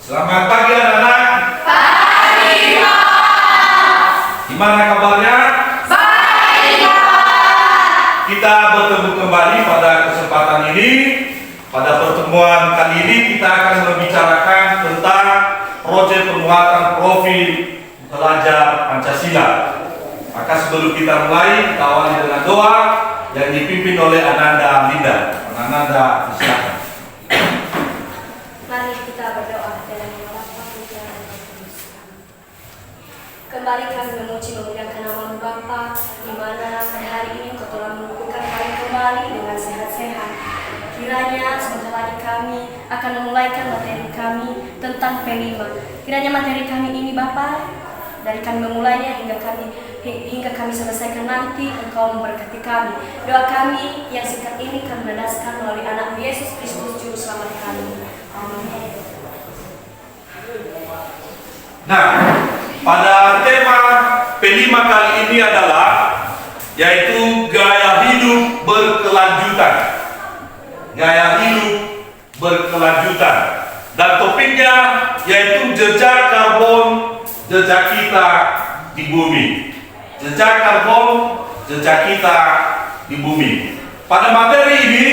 Selamat pagi anak-anak. Pagi, Pak. Gimana kabarnya? Baik, Pak. Kita bertemu kembali pada kesempatan ini. Pada pertemuan kali ini kita akan membicarakan tentang proyek pembuatan profil pelajar Pancasila. Maka sebelum kita mulai, kita awali dengan doa yang dipimpin oleh Ananda Linda. Ananda, silakan. Mari kita berdoa dalam nama Bapa, Putra, dan Roh Kudus. Kembali kami memuji memuliakan nama Bapa, di mana pada hari ini Engkau telah mengukuhkan kami kembali dengan sehat-sehat. Kiranya sebentar lagi kami akan memulaikan materi kami tentang P5. Kiranya materi kami ini Bapa, dari kami memulainya hingga kami selesaikan nanti, Engkau memberkati kami. Doa kami yang singkat ini kami landaskan melalui anak Yesus Kristus Juru Selamat kami. Amin. Nah, pada tema P5 kali ini adalah yaitu gaya hidup berkelanjutan. Gaya hidup berkelanjutan. Dan topiknya yaitu jejak karbon jejak kita di bumi. Jejak karbon jejak kita di bumi. Pada materi ini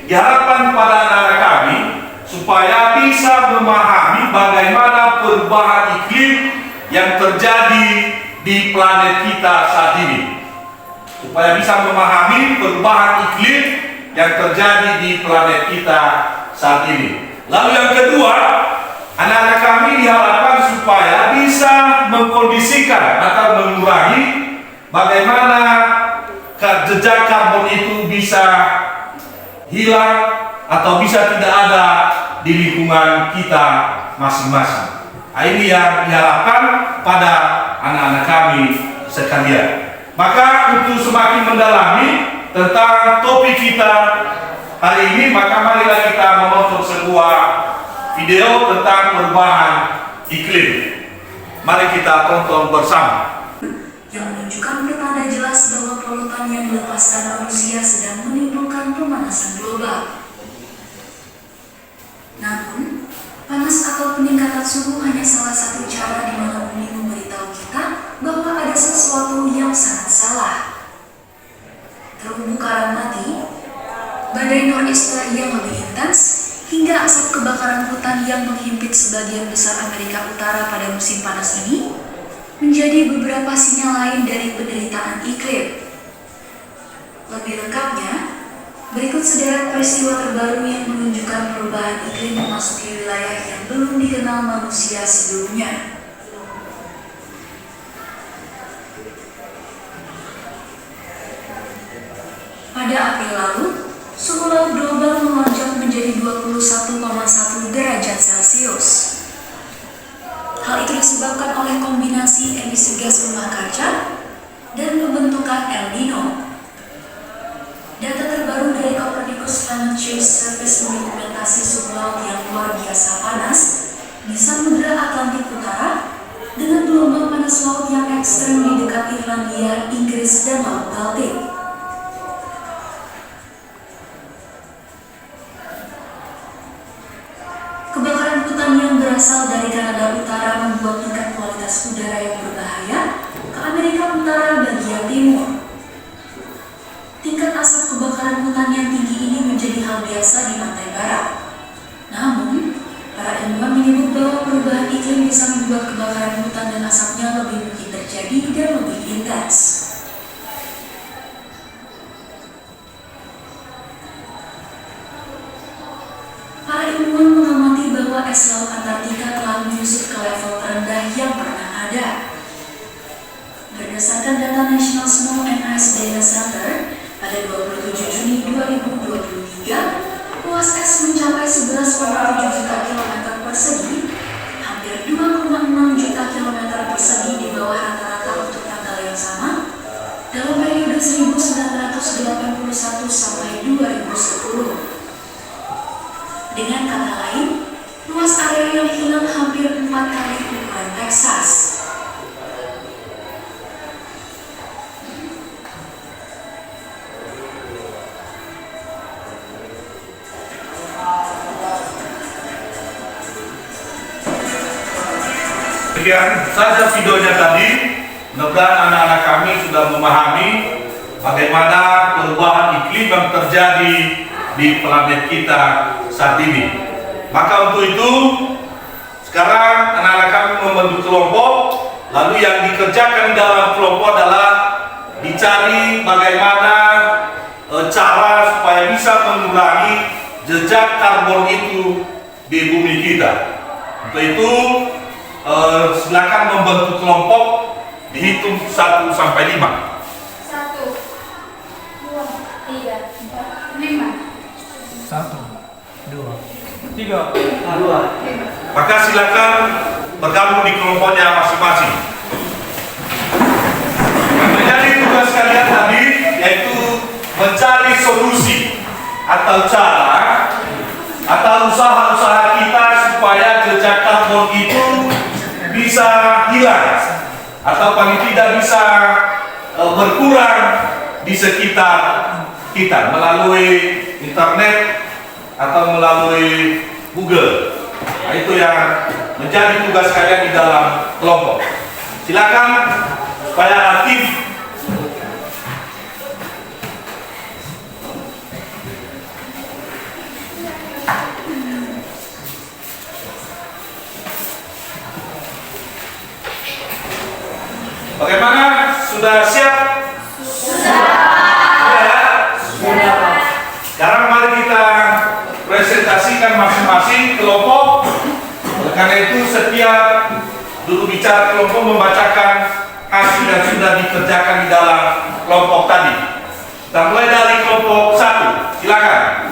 diharapkan kepada anak-anak kami supaya bisa memahami bagaimana perubahan iklim yang terjadi di planet kita saat ini. Supaya bisa memahami perubahan iklim yang terjadi di planet kita saat ini. Lalu yang kedua, anak-anak kami diharapkan supaya bisa mengkondisikan atau mengurangi bagaimana jejak karbon itu bisa hilang atau bisa tidak ada di lingkungan kita masing-masing. Ini yang diharapkan pada anak-anak kami sekalian. Maka untuk semakin mendalami tentang topik kita hari ini, maka marilah kita menonton sebuah video tentang perubahan iklim. Mari kita tonton bersama. Yang menunjukkan pertanda jelas bahwa polutan yang dilepaskan manusia sedang menimbulkan pemanasan global. Namun, panas atau peningkatan suhu hanya salah satu cara di mana bumi memberitahu kita bahwa ada sesuatu yang sangat salah. Terumbu karang mati, badai nor'easter yang lebih intens, hingga asap kebakaran hutan yang menghimpit sebagian besar Amerika Utara pada musim panas ini menjadi beberapa sinyal lain dari penderitaan iklim. Lebih lengkapnya, berikut sederet peristiwa terbaru yang menunjukkan perubahan iklim memasuki wilayah yang belum dikenal manusia sebelumnya. Pada April lalu, suhu laut global melonjak menjadi 21,1 derajat Celcius. Hal itu disebabkan oleh kombinasi emisi gas rumah kaca dan pembentukan El Nino. Data terbaru dari Copernicus Climate Change Service mendokumentasi suhu laut yang luar biasa panas di Samudra Atlantik Utara dengan gelombang panas laut yang ekstrem di dekat Irlandia, Inggris, dan Laut Baltik. Kebakaran hutan yang berasal dari Kanada Utara membuat tingkat kualitas udara yang berbahaya ke Amerika Utara bagian timur. Tingkat asap kebakaran hutan yang tinggi ini menjadi hal biasa di pantai barat. Namun, para ilmuwan menyebut bahwa perubahan iklim bisa membuat kebakaran hutan dan asapnya lebih mungkin terjadi dan lebih intens. Para ilmuwan mengamati bahwa es laut Antartika telah menyusut ke level terendah yang pernah ada. Berdasarkan data National Snow and Ice Data Center, pada 27 Juni 2023, luas es mencapai 11,7 juta kilometer persegi, hampir 2,6 juta kilometer persegi di bawah rata-rata untuk tanggal yang sama dalam periode 1981 sampai 2010. Dengan kata lain, luas area yang hilang hampir 4 kali ukuran Texas. demikian saja videonya tadi. Mudah-mudahan anak-anak kami sudah memahami bagaimana perubahan iklim yang terjadi di planet kita saat ini. Maka untuk itu, sekarang anak-anak kami membentuk kelompok, lalu yang dikerjakan dalam kelompok adalah dicari bagaimana cara supaya bisa mengurangi jejak karbon itu di bumi kita. Untuk itu, silakan membentuk kelompok, dihitung 1 sampai 5. 1, 2, 3, 4, 5. 1, 2, 3, 5. Maka silakan bergabung di kelompoknya masing-masing. Yang menjadi tugas kalian tadi yaitu mencari solusi atau cara atau usaha-usaha kita supaya jejak karbon itu bisa hilang atau paling tidak bisa berkurang di sekitar kita melalui internet atau melalui Google. Nah, itu yang menjadi tugas kalian di dalam kelompok. Silakan supaya aktif. Bagaimana? Sudah siap? Sudah. Sekarang mari kita presentasikan masing-masing kelompok. Oleh karena itu setiap juru bicara kelompok membacakan hasil yang sudah dikerjakan di dalam kelompok tadi. Kita mulai dari kelompok 1. Silakan.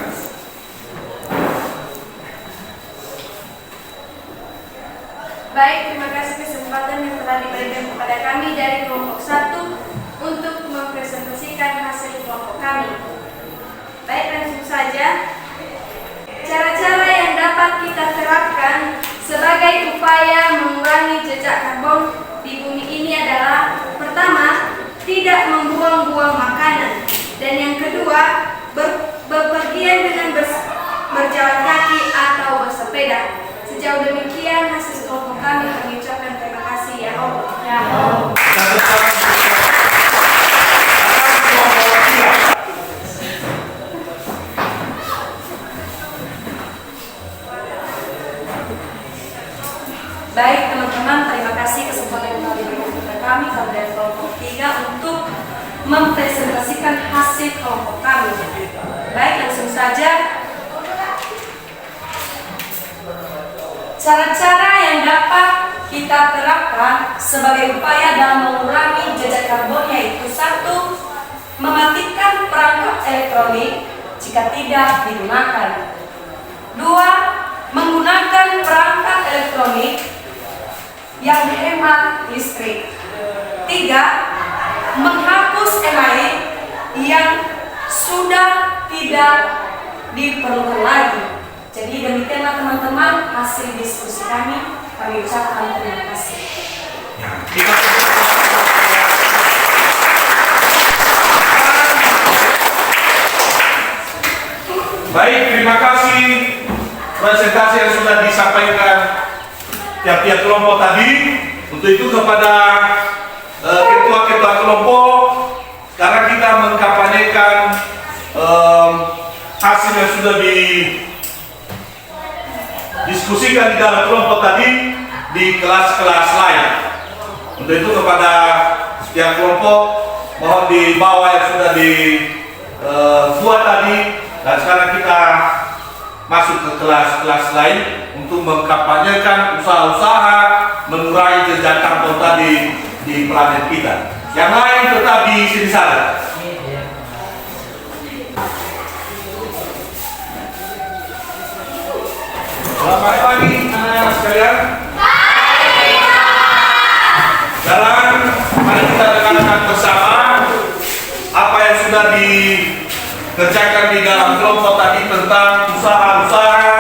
Baik, terima kasih kesempatan yang telah diberikan kepada kami dari kelompok 1 untuk mempresentasikan hasil kelompok kami. Baik, langsung saja. Cara-cara yang dapat kita terapkan sebagai upaya mengurangi jejak karbon di bumi ini adalah: pertama, tidak membuang-buang makanan, dan yang kedua, bepergian dengan berjalan kaki atau bersepeda. Sejauh demikian hasil kelompok kami, ucapkan terima kasih ya Allah. Baik teman-teman, terima kasih kesempatan yang telah diberikan kepada kami dari kelompok 3 untuk mempresentasikan hasil kelompok kami. Baik, langsung saja. Cara-cara yang dapat kita terapkan sebagai upaya dalam mengurangi jejak karbon yaitu: 1. Mematikan perangkat elektronik jika tidak digunakan. 2. Menggunakan perangkat elektronik yang hemat listrik. 3. Menghapus email yang sudah tidak diperlukan lagi. Jadi demikianlah teman-teman hasil diskusi kami. Kami ucapkan terima kasih. Baik, terima kasih presentasi yang sudah disampaikan tiap-tiap kelompok tadi. Untuk itu kepada ketua-ketua kelompok, sekarang kita mengkampanyekan hasil yang sudah didiskusikan di dalam kelompok tadi di kelas-kelas lain. Untuk itu kepada setiap kelompok mohon dibawa yang sudah dibuat tadi, dan sekarang kita masuk ke kelas-kelas lain untuk mengkampanyekan usaha-usaha mengurangi jejak karbon tadi di planet kita. Yang lain tetap di sini saja. Selamat pagi anak-anak sekalian. Sekarang mari kita dengarkan bersama apa yang sudah dikerjakan di dalam kelompok tadi tentang usaha-usaha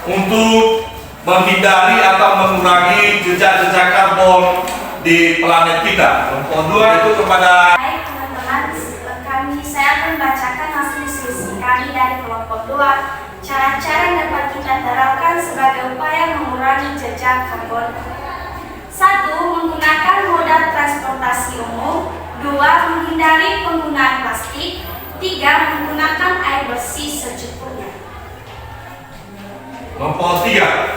untuk menghindari atau mengurangi jejak-jejak karbon di planet kita. Kelompok 2 itu kepada Baik teman-teman, saya akan bacakan hasil diskusi kami dari kelompok 2. Cara-cara yang dapat kita terapkan sebagai upaya mengurangi jejak karbon. 1. 1. Menggunakan moda transportasi umum. 2. Menghindari penggunaan plastik. 3. Menggunakan air bersih secukupnya. Nomor 3.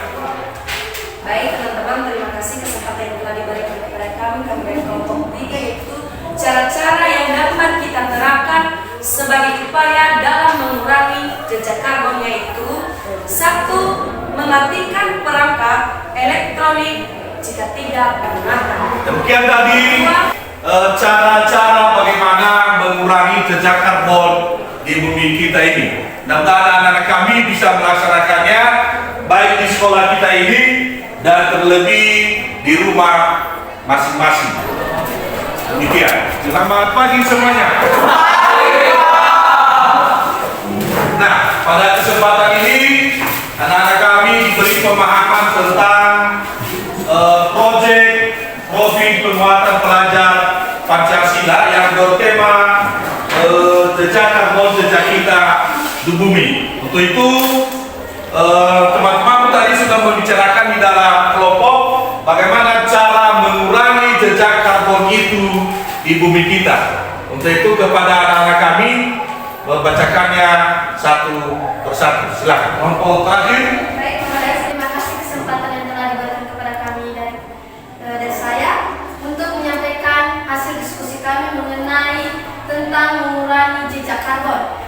Baik teman-teman, terima kasih kesempatan yang telah diberikan kepada kami dari kelompok 3, yaitu cara-cara yang dapat kita terapkan sebagai upaya dalam mengurangi jejak karbon, yaitu 1. Mematikan perangkat elektronik jika tidak menggunakan. Demikian tadi cara-cara bagaimana mengurangi jejak karbon di bumi kita ini. Mudah-mudahan anak-anak kami bisa melaksanakannya baik di sekolah kita ini dan terlebih di rumah masing-masing. Demikian. Selamat pagi semuanya. Nah, pada kesempatan ini anak-anak kami diberi pemahaman tentang proyek profil penguatan pelajar Pancasila yang bertema jejak karbon jejak kita di bumi. Untuk itu teman-teman tadi sudah membicarakan di dalam kelompok bagaimana cara mengurangi jejak karbon itu di bumi kita. Untuk itu kepada anak-anak kami membacakannya satu persatu. Silakan. Kelompok terakhir. Baik, terima kasih kesempatan yang telah diberikan kepada kami dari saya untuk menyampaikan hasil diskusi kami mengenai tentang mengurangi jejak karbon.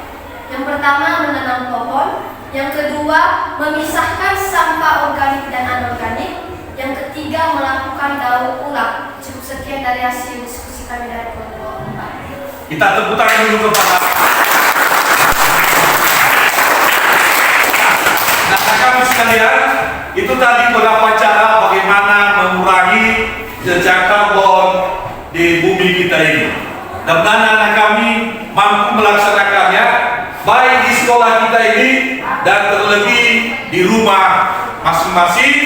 Yang pertama, menanam pohon. Yang kedua, memisahkan sampah organik dan anorganik. Yang ketiga, melakukan daur ulang. Cukup sekian dari hasil diskusi kami dari kelompok 4. Kita tepuk tangan dulu kepada anak-anak sekalian. Itu tadi beberapa cara bagaimana mengurangi jejak karbon di bumi kita ini. Mudah-mudahan anak kami mampu melaksanakannya baik di sekolah kita ini dan terlebih di rumah masing-masing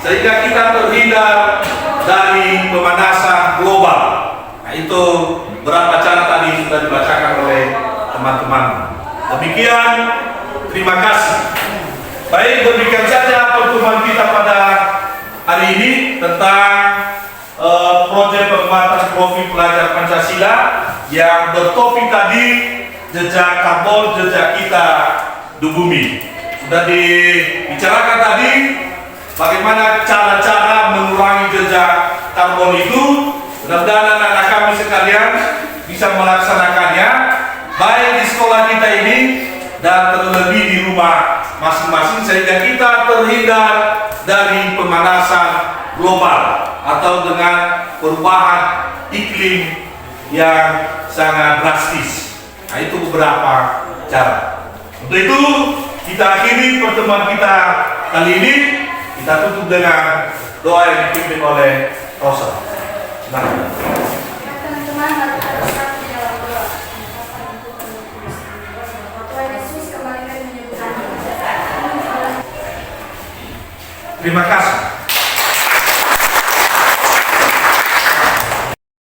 sehingga kita terhindar dari pemanasan global. Nah, itu beberapa cara tadi sudah dibacakan oleh teman-teman. Demikian, terima kasih. Baik, demikian saja pertemuan kita pada hari ini tentang proyek penguatan profil pelajar Pancasila yang bertopik tadi jejak karbon jejak kita di bumi. Sudah dibicarakan tadi bagaimana cara-cara mengurangi jejak karbon itu. Mudah-mudahan anak-anak kami sekalian bisa melaksanakannya baik di sekolah kita ini dan terlebih di rumah masing-masing sehingga kita terhindar dari pemanasan global atau dengan perubahan iklim yang sangat drastis. Nah, itu beberapa cara. Untuk itu kita akhiri pertemuan kita kali ini. Kita tutup dengan doa yang dipimpin oleh Rosa. Nah. Teman-teman, mari kita bersatu di dalam doa. Tuhan Yesus kembali menyebutkan. Terima kasih.